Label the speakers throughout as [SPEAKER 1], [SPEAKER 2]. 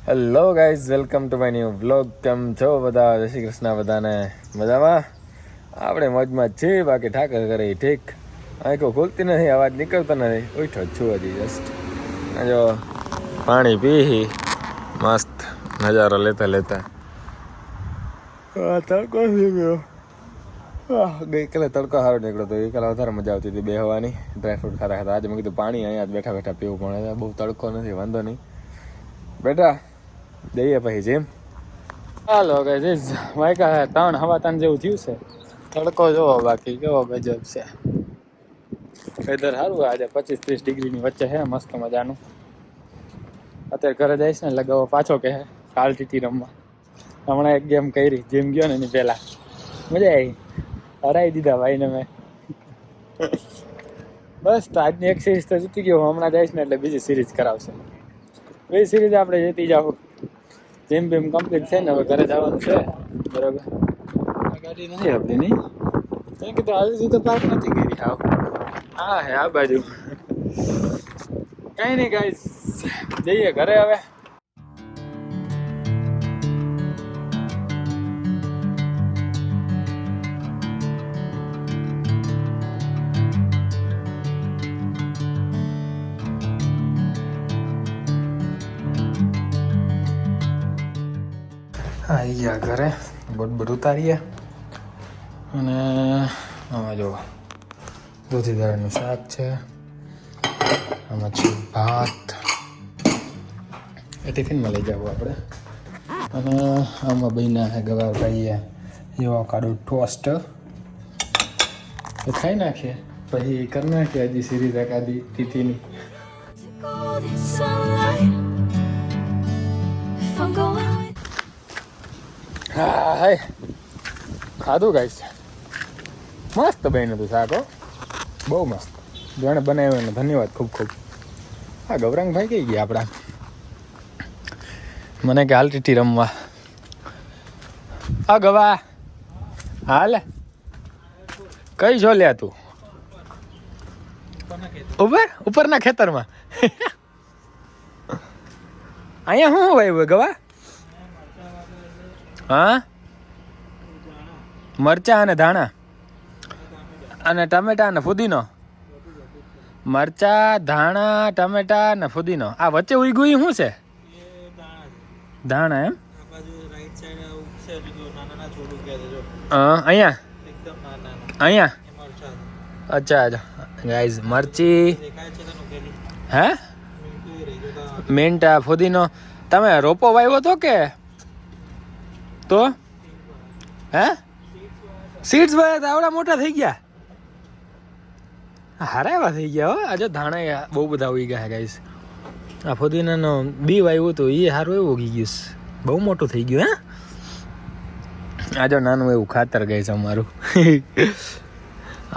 [SPEAKER 1] Hello guys, welcome to my new vlog. કેમ છો બધા? જય શ્રી કૃષ્ણ. બધાને મજામાં? આપણે મોજમાં જ છીએ, બાકી ઠાકર કરે ઠીક. આંખો ખુલતી નથી, અવાજ નીકળતો નથી. ઉઠો જ છું હજી જસ્ટ. જો પાણી પી મસ્ત નજારો લેતા લેતા. તડકો થઈ ગયો. ગઈકાલે તડકો સારો નીકળ્યો તો ગઈકાલે વધારે મજા આવતી હતી બેહવાની, ડ્રાયફ્રૂટ ખાતા ખાતા. આજે મેં કીધું પાણી અહીંયા જ બેઠા બેઠા પીવું, પણ બહુ તડકો નથી, વાંધો નહીં બેટા, જઈએ પછી જેમ. હાલો ગાઈઝ, વાયકા 3 હવા 3 જેવું થયું છે. તડકો જોવો, બાકી કેવો ગજબ છે. વેધર સારું આજે 25-30 ડિગ્રીની વચ્ચે છે, મસ્ત મજાનું. અત્યારે ઘરે જઈશ ને લગાવો પાછો કહે કાલ ટીટી રમવા. હમણાં એક ગેમ કરી, જેમ ગયો ને એની પહેલા મજા આવી, હરાવી દીધા ભાઈને મેં. બસ તો આજની એક સિરીઝ તો જીતી ગયો. હમણાં જઈશ ને એટલે બીજી સિરીઝ કરાવશે. બીજી સિરીઝ આપણે જીતી જાવ. જીમ બીમ કમ્પ્લીટ છે ને, હવે ઘરે જવાનું છે. બરાબર, ગાડી નથી આપણી નહીં, કારણ કે તો આવી રીતે પાર્ક નથી કરી. હા હે આ બાજુ. કઈ નહીં ગાઈસ, જઈએ ઘરે હવે. આવી ગયા ઘરે, બોટ ઉતારીએ. અને આમાં જો દૂધી દાળનું શાક છે, આમાં છે ભાત, એ ટિફિનમાં લઈ જવું આપણે. અને આમાં બન્યા છે ગવાર ભાઈએ એવો કાઢું ટોસ્ટ, એ ખાઈ નાખીએ પછી કરી નાખીએ હજી સિરીઝ એકાદી તિથિની. હા હાય ખાધું ગાઈસ, મસ્ત બન્યું હતું શાક, બહુ મસ્ત. જેણે બનાવ્યું એને ધન્યવાદ ખૂબ ખૂબ. હા ગૌરાંગભાઈ કઈ ગયા આપણા, મને કે હાલ ટીટી રમવા. હા ગવા હાલ કઈ છો લ્યા તું? ઉપરના ખેતરમાં. અહીંયા શું વાવ્યું ગવા? હા મરચા અને ધાણા અને ટમેટા અને ફુદીનો. મરચા, ધાણા, ટમેટા અને ફુદીનો. આ વચ્ચે ઉઈ શું છે? ધાણા એમ? અહીંયા અહીંયા અચ્છા અચ્છા ગાઈઝ, મરચી હે મિન્ટા ફુદીનો. તમે રોપો વાવ્યો તો કે તો હે સીડ્સ વાવ્યા હતા? આવડા મોટા થઈ ગયા, હારા એવા થઈ ગયા હો. આજે ધાણા બહુ બધા ઉગી ગયા ગાઈસ. આ ફુદીનાનો બી વાવ્યું હતું, એ સારું એવું ઉગી ગયું, બહુ મોટું થઈ ગયું. હે આજો નાનું એવું ખાતર ગાઈસ અમારું.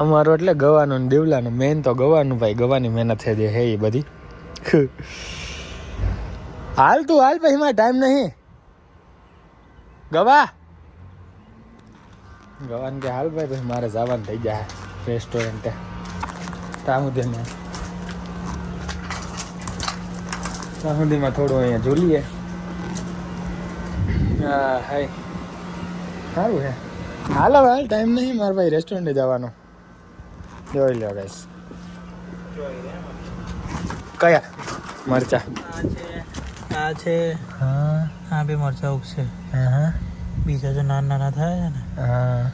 [SPEAKER 1] અમારું એટલે ગવાનું ને દેવલાનું. મેન તો ગવાનું ભાઈ, ગવાની મહેનત છે જે હે એ બધી. હાલ તું હાલ, પછી મારે ટાઈમ નહીં. ગવા ગવાન કે હાલ ભાઈ, પછી મારે જવાનું થઈ જાય રેસ્ટોરન્ટે. ત્યાં સુધીમાં થોડું અહીંયા ઝૂલીએ. હા હાય સારું હે. હાલ હવે હાલ, ટાઈમ નહીં મારે ભાઈ રેસ્ટોરન્ટે જવાનો. જોઈ લો ગાઈસ. કયા મરચા?
[SPEAKER 2] આ છે,
[SPEAKER 1] હા
[SPEAKER 2] આ બે મરચા ઉગશે.
[SPEAKER 1] હા
[SPEAKER 2] બીજા જો નાના નાના થાય છે ને,
[SPEAKER 1] હા.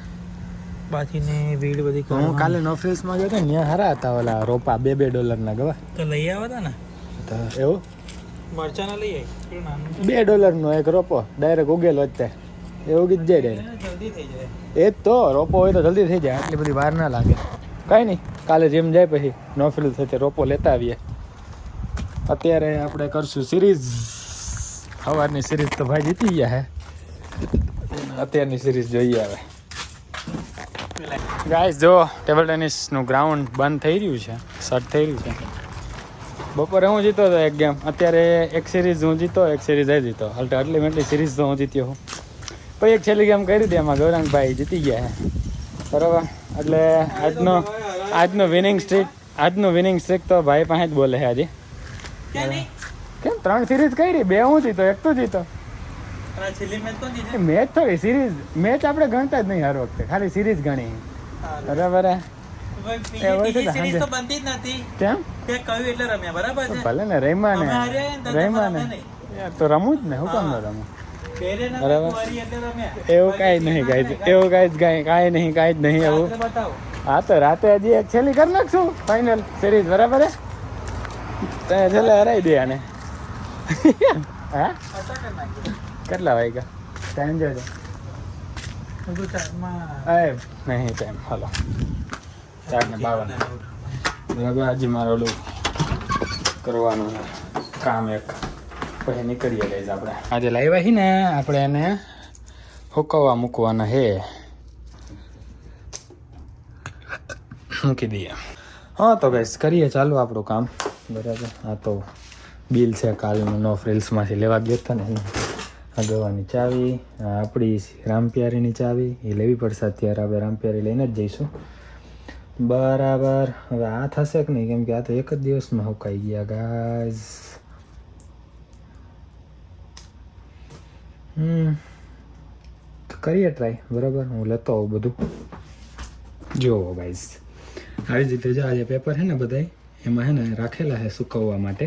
[SPEAKER 2] બાકીની વીડ બધી
[SPEAKER 1] હું કાલે નોફિલ્સમાં ગયો હતો ને, ત્યાં હારા હતા ઓલા રોપા $2 ગવા.
[SPEAKER 2] તો લઈ આવ્યા હતા ને
[SPEAKER 1] તો એવું
[SPEAKER 2] મરચા ના લઈ આવી.
[SPEAKER 1] $2 એક રોપો ડાયરેક્ટ ઉગેલો જ તે, એ ઉગી જ જાય ડાયરેક્ટ.
[SPEAKER 2] જલ્દી થઈ જાય.
[SPEAKER 1] એ જ તો રોપો હોય તો જલ્દી થઈ જાય, આટલી બધી વાર ના લાગે. કાંઈ નહીં, કાલે જેમ જાય પછી નોફિલ થશે રોપો લેતા આવીએ. અત્યારે આપણે કરશું સિરીઝ. સવારની સિરીઝ તો ભાઈ જીતી ગયા હે, અત્યારની સિરીઝ જોઈએ હવે. ગાઈસ જો ટેબલ ટેનિસનું ગ્રાઉન્ડ બંધ થઈ રહ્યું છે, શટ થઈ રહ્યું છે. બપોરે હું જીતો હતો એક ગેમ, અત્યારે એક સિરીઝ હું જીતો, એક સિરીઝ એ જીતો. અલ્ટિમેટલી સિરીઝ તો હું જીત્યો હું. પછી એક છેલ્લી ગેમ કરી હતી, એમાં ગૌરાંગભાઈ જીતી ગયા છે. બરાબર, એટલે આજનો વિનિંગ સ્ટ્રીક તો ભાઈ પાસે જ બોલે છે આજે. કેમ 3 સિરીઝ કરી, 2 હું જીતો, 1 તું જીતો.
[SPEAKER 2] અને આ છેલ્લી મેચ કોણ જીતે?
[SPEAKER 1] મેચ થોડી સિરીઝ, મેચ આપણે ગણતા જ નહીં હર વખતે, ખાલી સિરીઝ ગણી. બરાબર હે?
[SPEAKER 2] ભાઈ,
[SPEAKER 1] એવું
[SPEAKER 2] બીજી
[SPEAKER 1] છે ને,
[SPEAKER 2] સિરીઝ તો
[SPEAKER 1] સમજે.
[SPEAKER 2] બનતી જ નથી.
[SPEAKER 1] કેમ?
[SPEAKER 2] તે કહ્યું એટલે રમ્યા, બરાબર છે?
[SPEAKER 1] ભલે ને રમ્યા
[SPEAKER 2] અમે
[SPEAKER 1] ને,
[SPEAKER 2] હાર્યા ને, તો
[SPEAKER 1] રમ્યા
[SPEAKER 2] તમે
[SPEAKER 1] ને
[SPEAKER 2] નહીં.
[SPEAKER 1] યાર, તો રમવું જ ને, હું કામ ન રમું?
[SPEAKER 2] પહેરે ના
[SPEAKER 1] બરાબર.
[SPEAKER 2] કુંવારી એટલે રમ્યા.
[SPEAKER 1] એવું કાંઈ નહીં ગાઈઝ, એવું કાંઈ નહીં એવું.
[SPEAKER 2] રાત્રે બતાવો.
[SPEAKER 1] હા તો રાતે હજી એક છેલ્લી કરી નાખશું ફાઇનલ સિરીઝ, બરાબર હે? તો છેલ્લે હરાઈ દે આને. હા,
[SPEAKER 2] પતા કરી નાખ્યું.
[SPEAKER 1] કેટલા વાગ્યા? ટાઈમ જોજો.
[SPEAKER 2] હું તો ચારમાં
[SPEAKER 1] નહીં ટાઈમ, હાલો 4:52. બરાબર, હજી મારે ઓલું કરવાનું છે કામ એક, પછી નીકળીએ ગાઈઝ આપણે. આજે લાવ્યા છીએ ને આપણે એને હુકવવા મૂકવાના હે, મૂકી દઈએ. હા તો ગાઈઝ કરીએ ચાલુ આપણું કામ. બરાબર, આ તો બિલ છે કાલનું નો ફ્રિલ્સમાંથી લેવા ગયો હતો ને, આ ગવાની ચાવી, આ આપણી રામપ્યારીની ચાવી એ લેવી પડશે. અત્યારે આપણે રામપ્યારી લઈને જ જઈશું. બરાબર, હવે આ થશે કે નહીં, કેમ કે આ તો એક જ દિવસમાં હુકાઈ ગયા ગાઈઝ. કરીએ ટ્રાય. બરાબર, હું લેતો આવું બધું. જુઓ ગાઈઝ, આવી જ રીતે જો આજે પેપર છે ને બધાય એમાં છે ને રાખેલા છે સુકવવા માટે.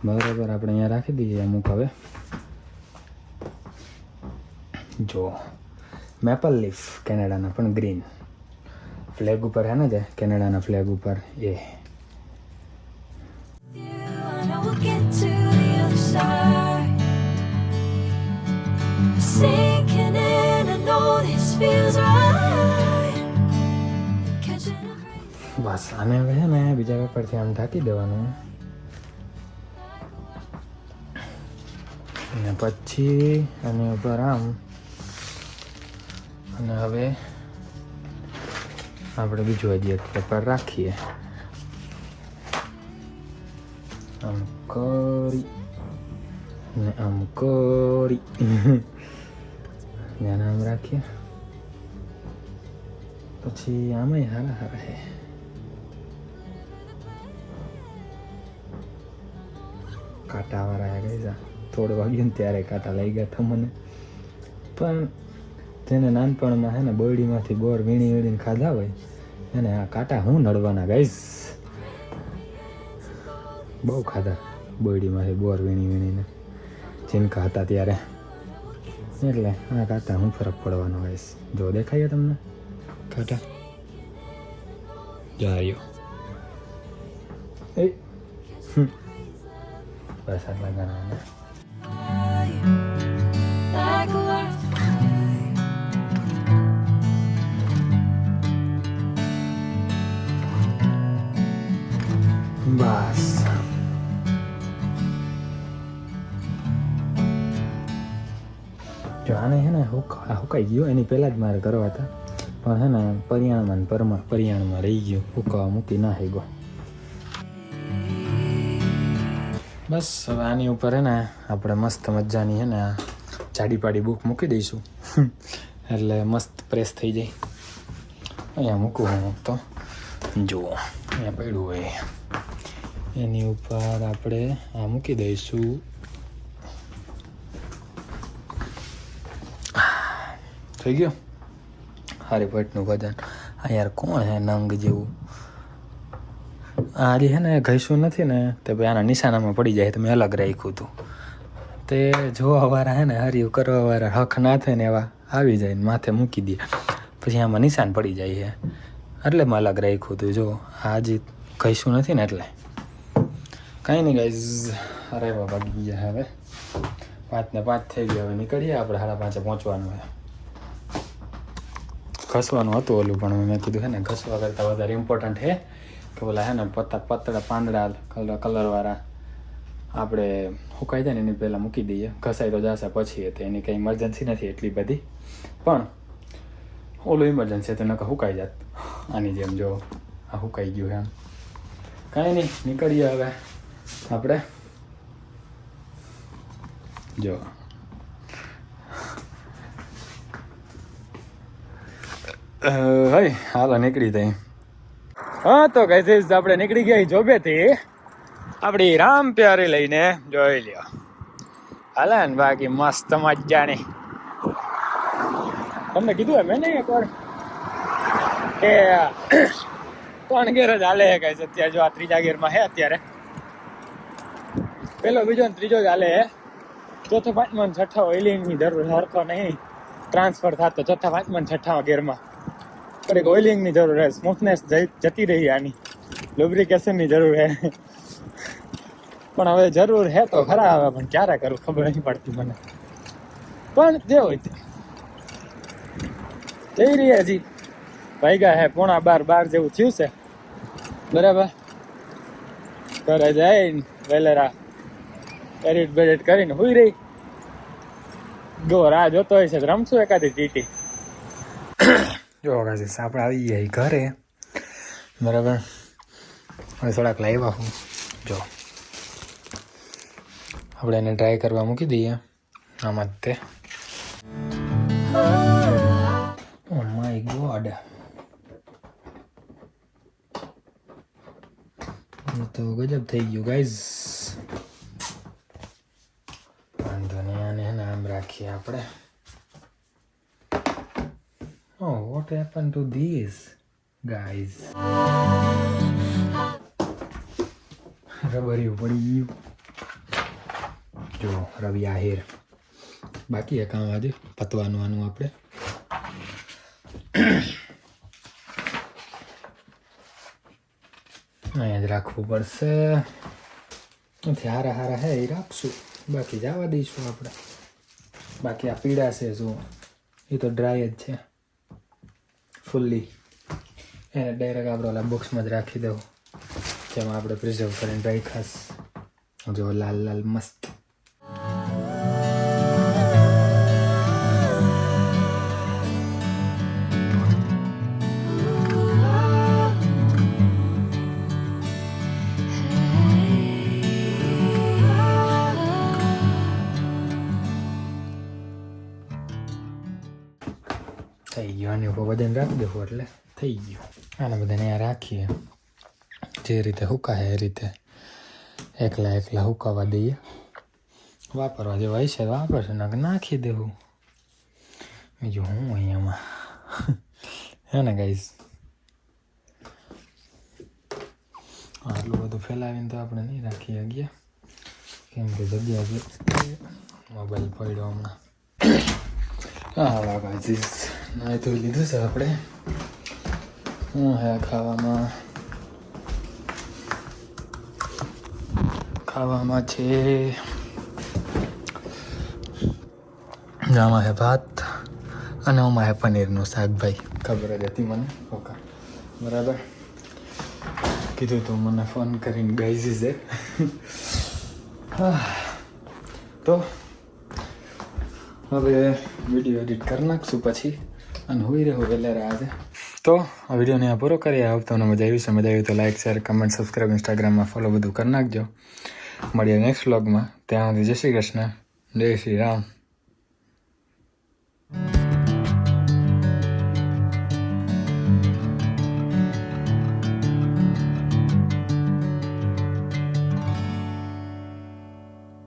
[SPEAKER 1] બરાબર, આપણે અહીંયા રાખી દઈએ અમુક. હવે જો મેપલ લીફ કેનેડાના પણ ગ્રીન ફ્લેગ ઉપર છે ને, જે કેનેડાના ફ્લેગ ઉપર એ.
[SPEAKER 3] And I will get to the other side. Sinking in, I know this feels right. Catching a break.
[SPEAKER 1] બસ આને હવે છે ને બીજા પેપરથી આમ ઢાંકી દેવાનું, અને પછી આની ઉપર આમ. અને હવે આપણે બીજું હજી એક પેપર રાખીએ, આમ કરી ને આમ કરી ધ્યાન આમ રાખીએ. પછી આમાંય હારા હારા છે. કાંટાવાળા ગઈ થોડું વાગ્યું ને ત્યારે કાંટા લઈ ગયા હતા મને. પણ જેને નાનપણમાં છે ને બોરડીમાંથી બોર વીણી વીણીને ખાધા હોય એને આ કાંટા હું નડવાના ગાઈઝ. બહુ ખાધા બોરડીમાંથી બોર વીણી વીણીને જીનકા હતા ત્યારે, એટલે આ કાંટા હું ફરક પડવાનો ગાઈઝ. જો દેખાય તમને કાંટા? જાર્યો એ બસ આટલા ગણાને.
[SPEAKER 3] Like a wildfire.
[SPEAKER 1] બસ જો આને છે ને હુકાઈ ગયો, એની પહેલાં જ મારે કરવા હતા, પણ છે ને પરિયાણમાં રહી ગયું, હુકાવા મૂકી ના થઈ ગયો. બસ હવે આની ઉપર છે ને આપણે મસ્ત મજાની છે ને જાડી પાડી બુક મૂકી દઈશું એટલે મસ્ત પ્રેસ થઈ જાય. અહીંયા મૂકવું હું તો જુઓ અહીંયા પડ્યું હોય એની ઉપર આપણે આ મૂકી દઈશું. થઈ ગયું હારી પેટનું ભજન. આ યાર કોણ હે નંગ જેવું? આ જે છે ને ઘસ્યું નથી ને તે ભાઈ આના નિશાનામાં પડી જાય તો મેં અલગ રાખ્યું હતું. તે જોવાવાળા હે ને હર્યું કરવાવાળા હક ના થાય ને એવા આવી જાય ને માથે મૂકી દે, પછી આમાં નિશાન પડી જાય છે એટલે મેં અલગ રાખ્યું હતું. જો આ જે ઘસ્યું નથી ને એટલે કાંઈ નહીં ગાઈઝ. અરે બાબા ગઈ ગયા હવે 5:05 થઈ ગયો. હવે નીકળીએ આપણે 5:30 પહોંચવાનું હોય. ઘસવાનું હતું ઓલું પણ મેં કીધું છે ને ઘસવા કરતાં વધારે ઇમ્પોર્ટન્ટ છે કે ઓલા હે ને પતળા પાંદડા કલરવાળા આપણે સુકાઈ જાય ને એની પહેલાં મૂકી દઈએ. ઘસાઈ તો જશે પછી, તો એની કંઈ ઇમરજન્સી નથી એટલી બધી, પણ ઓલું ઇમરજન્સી તો નકર સુકાઈ જાત આની જેમ. જો આ સુકાઈ ગયું એમ. કાંઈ નહીં નીકળીએ હવે આપણે. જો હાલો નીકળી જાય. હા તો ગાઈઝ આપણે નીકળી ગયા જોબેથી. આપણી રામ પ્યારી લઈને જોઈ લ્યો. હાલે ને બાકી મસ્ત મજાની. તમને કીધું મેં નહીં એકવાર કે 3 ગેર જ હાલે કઈ છે અત્યારે. જો આ 3જા ગેરમાં છે અત્યારે. પેલો બીજો ને ત્રીજો જ હાલે હે. ચોથો પાંચમો ને છઠ્ઠો ઓઇલિંગની જરૂર હરખો નહીં ટ્રાન્સફર થતો. ચોથા પાંચમા ને છઠ્ઠા ગેરમાં થોડીક ઓઇલિંગની જરૂર છે. સ્મૂથનેસ જતી રહી આની. લુબ્રિકેશનની જરૂર છે. પણ હવે જરૂર હે તો ખરા હવે, પણ ક્યારે કરું ખબર નહીં પડતી મને. પણ જે હોય તે જઈ રહી હજી વાગ્યા હે 11:30 જેવું થયું છે. બરાબર ઘરે જઈને વેલેરા એડિટ બેડિટ કરીને હુઈ રહી. જો રાહ જોતો હોય છે રમશું એકાદી ટીટી. જો કાશી આપણે આવી ગયા ઘરે. બરાબર હવે થોડાક લાવ્યા હું. જો આપણે એને ટ્રાય કરવા મૂકી દઈએ આમાં જ તે. ઓ માય ગોડ, તો ગજબ થઈ ગયું ગાઈઝ. વાંધો નહીં, આને આમ રાખીએ આપણે. Oh, what happened to these guys? રબરિયું પડી ગયું. જો રવિ આહિર બાકી કામ આજે પતવાનું આનું આપણે. અહીંયા જ રાખવું પડશે. નથી હારા હારા હે એ રાખશું, બાકી જવા દઈશું આપણે. બાકી આ પીડા છે શું એ તો ડ્રાય જ છે ફૂલ્લી. એને ડાયરેક્ટ આપણે ઓલા બોક્સમાં જ રાખી દઉં જેમાં આપણે પ્રિઝર્વ કરીને રાખાશ. જો લાલ લાલ મસ્ત. થઈ ગયું. આની ઉપર બધાને રાખી દેવું એટલે થઈ ગયું. આને બધાને અહીંયા રાખીએ. જે રીતે હુકાય એ રીતે એકલા એકલા હુકાવા દઈએ. વાપરવા જેવા હશે વાપરશે, નાખી દેવું. બીજું હું અહીંયામાં હે ને ગાઈઝ. આટલું બધું ફેલાવીને તો આપણે નહીં રાખી ગયા, કેમ કે જગ્યા મોબાઈલ પડ્યો હમણાં. હા ગાઈઝ નાઈ તો લીધું છે આપણે. હું હે ખાવામાં છે આમાં હે ભાત અને આમાં હે પનીરનું શાક. ભાઈ ખબર જ હતી મને. ઓકે બરાબર કીધું તું મને ફોન કરીને ગાઈઝ છે. તો હવે વિડીયો એડિટ કરી નાખશું પછી અને હોઈ રહ્યો વહેલા આજે. તો આ વિડીયોને આ પૂરો કરીએ. હવે તમને મજા આવી છે. મજા આવી તો લાઈક શેર કમેન્ટ સબસ્ક્રાઈબ ઇન્સ્ટાગ્રામમાં ફોલો બધું કરી નાખજો. મળીએ નેક્સ્ટ વ્લોગમાં. ત્યાં સુધી જય શ્રી કૃષ્ણ, જય શ્રી રામ.